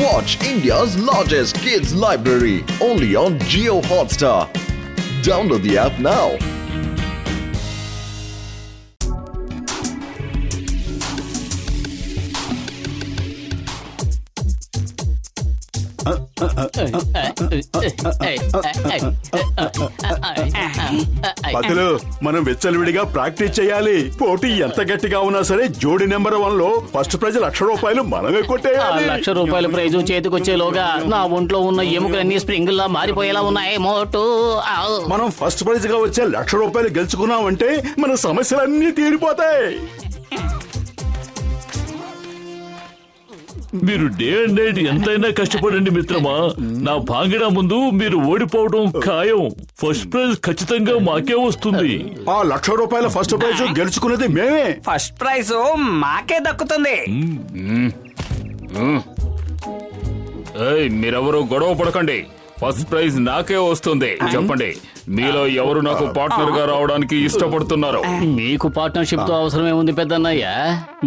Watch India's largest kids library only on Jio Hotstar. Download the app now. పతులు మనం వెచ్చలవిడిగా practice చేయాలి. పోటీ ఎంత గట్టిగా ఉన్నా సరే జోడి నెంబర్ 1 లో ఫస్ట్ ప్రైజ్ ₹1,00,000 మనమే కొట్టేయాలి. ₹1,00,000 ప్రైజు చేతికొచ్చేలోగా నా ఒంట్లో ఉన్న ఎముకలన్నీ స్ప్రింగుల్లా మారిపోయేలా ఉన్నాయి. మోటు మనం ఫస్ట్ ప్రైజ్ గా వచ్చే ₹1,00,000 గెలుచుకున్నామంటే మన సమస్యలన్నీ తీరిపోతాయి. మీరు డే అండ్ నైట్ ఎంతైనా కష్టపడండి మిత్రమా. నా భాంగిడా ముందు మీరు ఓడిపోవడం ఖాయం. ఫస్ట్ ప్రైజ్ ఖచ్చితంగా మాకే వస్తుంది. ఆ ₹1,00,000 ఫస్ట్ ప్రైజ్ గెలుచుకున్నది మేమే. ఫస్ట్ ప్రైజ్ మాకే దక్కుతుంది. మీరెవరూ గొడవ పడకండి. ఫస్ట్ ప్రైజ్ నాకే వస్తుంది. చెప్పండి, మీలో ఎవరు నాకు పార్ట్నర్ గా రావడానికి ఇష్టపడుతున్నారు? మీకు పార్ట్నర్షిప్ తో అవసరమే ఉంది పెద్దన్నయ్య.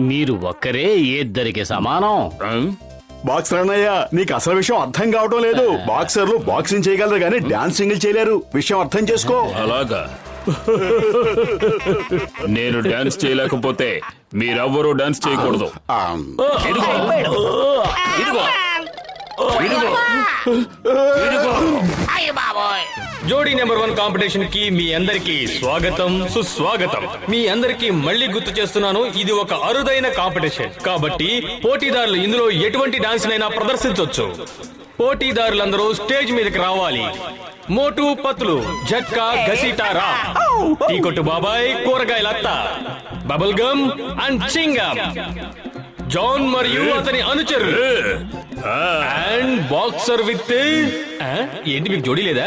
మీరు ఒక్కరే ఇద్దరికి సమానం. బాక్సర్ అన్నయ్య, నీకు అసలు విషయం అర్థం కావడం లేదు. బాక్సర్లు బాక్సింగ్ చేయగలరు కానీ డాన్సింగ్ చేయలేరు. విషయం అర్థం చేసుకో. అలాగా? నేను డాన్స్ చేయలేకపోతే మీరెవ్వరూ డాన్స్ చేయకూడదు. ఇదిగో, ఇదిగో, ఇదిగో, ఇదిగో. జోడీ నెంబర్ 1 కాంపిటీషన్ కి మీ అందరికి స్వాగతం, సుస్వాగతం. మీ అందరికి మళ్ళీ గుర్తు చేస్తున్నాను, ఇది ఒక అరుదైన కాంపిటీషన్ కాబట్టి పోటీదారులు ఇందులో ఎటువంటి డాన్స్ నైనా ప్రదర్శించవచ్చు. పోటీదారులందరూ స్టేజ్ మీదకి రావాలి. మోటు పత్లు, జట్కా, ఘసీటారా, టీ కొట్టు బాబాయ్, కూరగాయల అత్త, బబుల్ గమ్ అండ్ చింగమ్, జాన్ మరియు అతని అనుచరులు అండ్ బాక్సర్ విత్ ఏంటి మీకు జోడీ లేదా?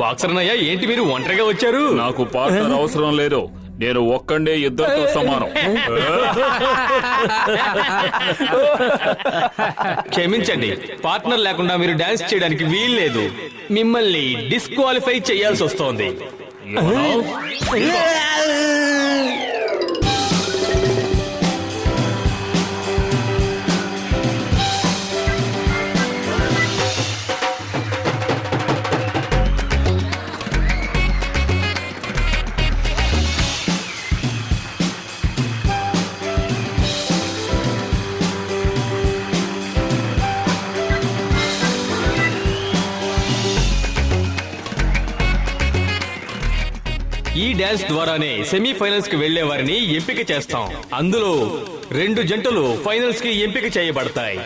బాక్సర్ అన్నయ్య, ఏంటి మీరు ఒంటరిగా వచ్చారు? నాకు పార్ట్నర్ అవసరం లేదు. నేను ఒక్కడే ఇద్దరితో సమానం. క్షమించండి, పార్ట్నర్ లేకుండా మీరు డాన్స్ చేయడానికి వీల్లేదు. మిమ్మల్ని డిస్క్వాలిఫై చేయాల్సి వస్తోంది. ఈ డాన్స్ ద్వారానే సెమీఫైనల్స్ కి వెళ్లే వారిని ఎంపిక చేస్తాం. అందులో 2 జంటలు ఫైనల్స్ కి ఎంపిక చేయబడతాయి.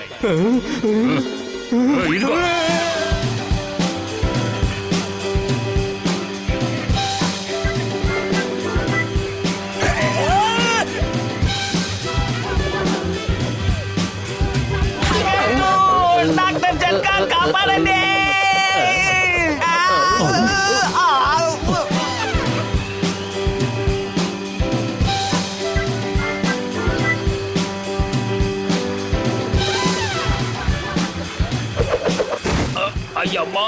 డాక్టర్ జట్కా, కాపాడండి. అయ్యమ్మా!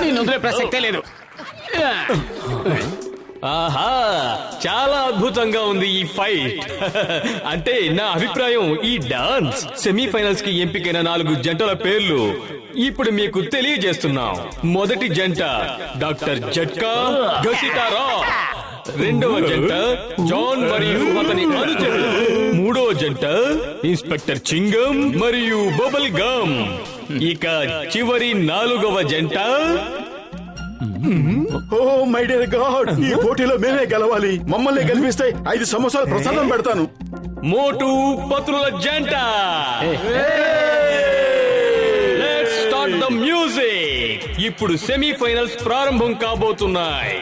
నేను వదిలే ప్రసక్తే లేదు. ఆహా, చాలా అద్భుతంగా ఉంది ఈ ఫైట్. అంటే నా అభిప్రాయం, ఈ డాన్స్ సెమీఫైనల్స్ కి ఎంపికైన 4 జంటల పేర్లు ఇప్పుడు మీకు తెలియజేస్తున్నాం. మొదటి జంట డాక్టర్ జట్కా, ఘసీటారా. రెండవ జంట జాన్ మరియు అతని అనుచరులు. మూడవ జంట ఇన్స్పెక్టర్ చింగం మరియు బబుల్ గమ్. ఇక చివరి 4వ జంట ఓ మై డియర్ గాడ్, ఈ పోటీలో మేమే గెలవాలి. మమ్మల్ని గెలిపిస్తే 5 సంవత్సరాలు ప్రసాదం పెడతాను. మోటు పత్రుల జంట. Let's start the music. ఇప్పుడు సెమీఫైనల్స్ ప్రారంభం కాబోతున్నాయి.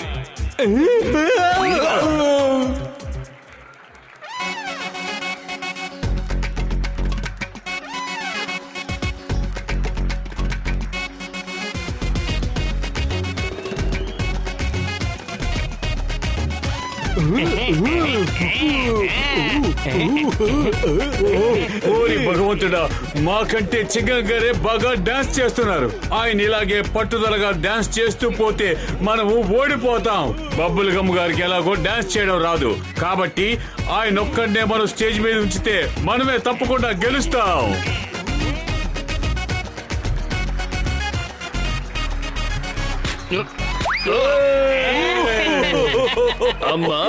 ఓరి భగవంతుడా, మాకంటే చింగం గారే బాగా డాన్స్ చేస్తున్నారు. ఆయన ఇలాగే పట్టుదలగా డాన్స్ చేస్తూ పోతే మనము ఓడిపోతాం. బబ్బుల్ గమ్ గారికి ఎలాగో డాన్స్ చేయడం రాదు, కాబట్టి ఆయన ఒక్కడనే మనం స్టేజ్ మీద ఉంచితే మనమే తప్పకుండా గెలుస్తాం. అమ్మా,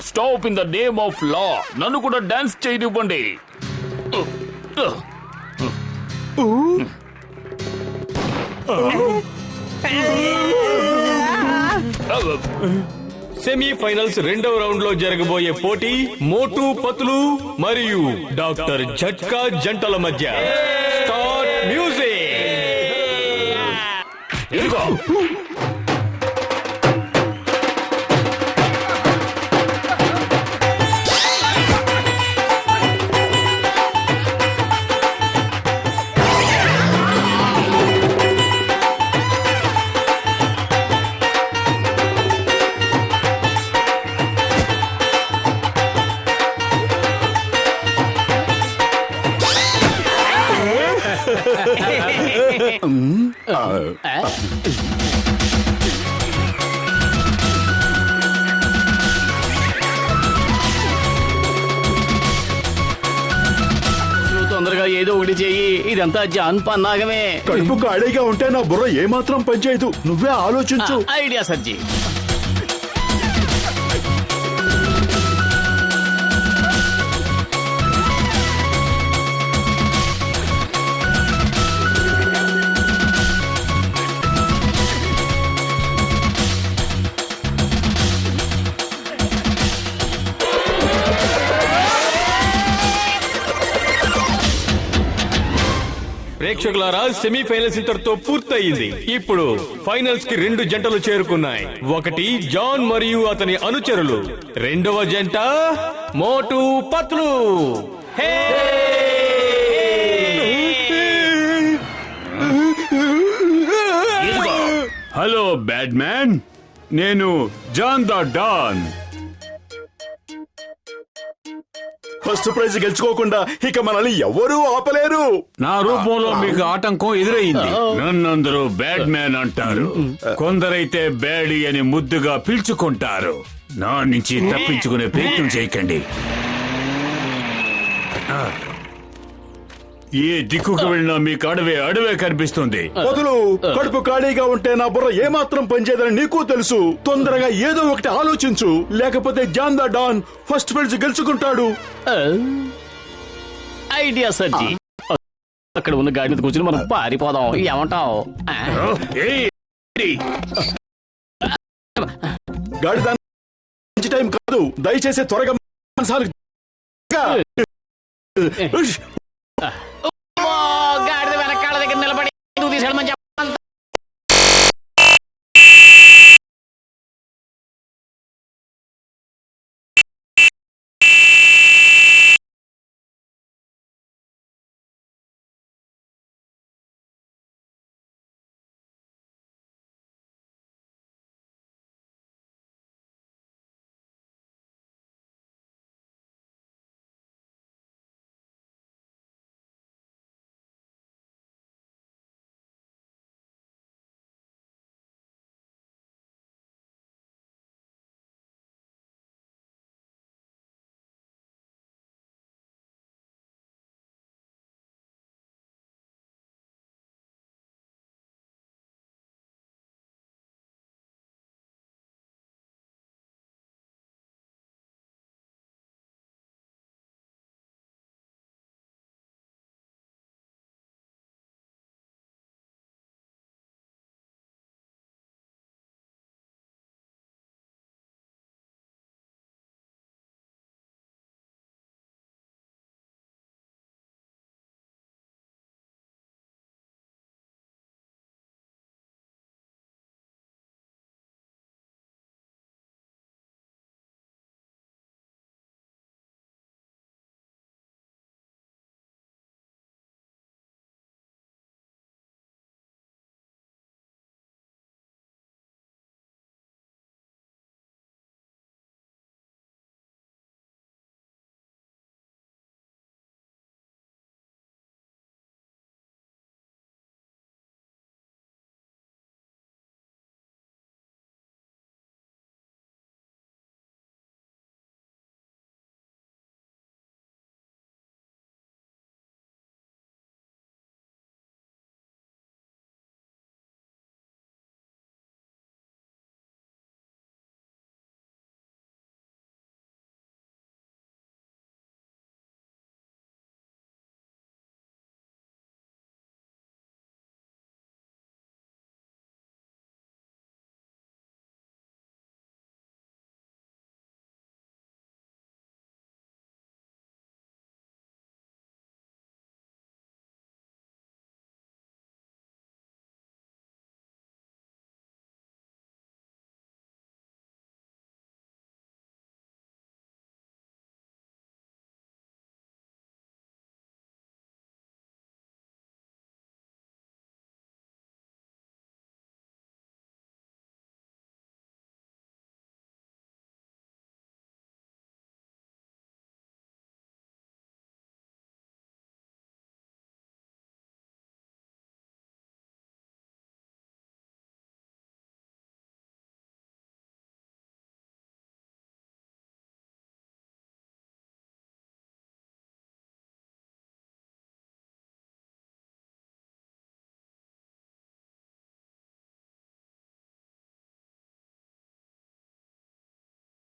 stop in the name of law. నన్ను కూడా డాన్స్ చేయనివ్వండి. సెమీఫైనల్స్ రెండవ రౌండ్ లో జరగబోయే పోటీ మోటు పతులు మరియు డాక్టర్ జట్కా జంటల మధ్య. Start music. ఇదిగో. నువ్వు తొందరగా ఏదో ఒకటి చెయ్యి. ఇదంతా జాన్ పన్నాగమే. కడుపు ఖాళీగా ఉంటే నా బుర్ర ఏమాత్రం పనిచేయదు. నువ్వే ఆలోచించు. ఐడియా సర్జీ. ప్రేక్షకులారా, సెమీఫైనల్స్ ఇంతటితో పూర్తయింది. ఇప్పుడు ఫైనల్స్ కి రెండు జంటలు చేరుకున్నాయి. ఒకటి జాన్ మరియు అతని అనుచరులు. రెండవ జంట మోటు పత్లు. హే! హలో బ్యాడ్ మ్యాన్, నేను John the Don. First prize గెలుచుకోకుండా ఇక మనల్ని ఎవరూ ఆపలేరు. నా రూపంలో మీకు ఆటంకం ఎదురైంది. నన్నందరూ బ్యాడ్ మ్యాన్ అంటారు. కొందరైతే బ్యాడీ అని ముద్దుగా పిలుచుకుంటారు. నా నుంచి తప్పించుకునే ప్రయత్నం చేయకండి. ఏ దిక్కుకు వెళ్ళినా మీకు అడవే కనిపిస్తుంది. వదులు. కడుపు ఖాళీగా ఉంటే నా బుర్ర ఏమాత్రం పనిచేయదని నీకు తెలుసు. తొందరగా ఏదో ఒకటి ఆలోచించు, లేకపోతే John the Don first prize గెలుచుకుంటాడు. Idea sir ji. అక్కడ ఉన్న గాడి మీద కూర్చొని మనం పారిపోదాం. ఏమంటావు? గాడి దాని మంచి టైం కాదు. దయచేసి త్వరగా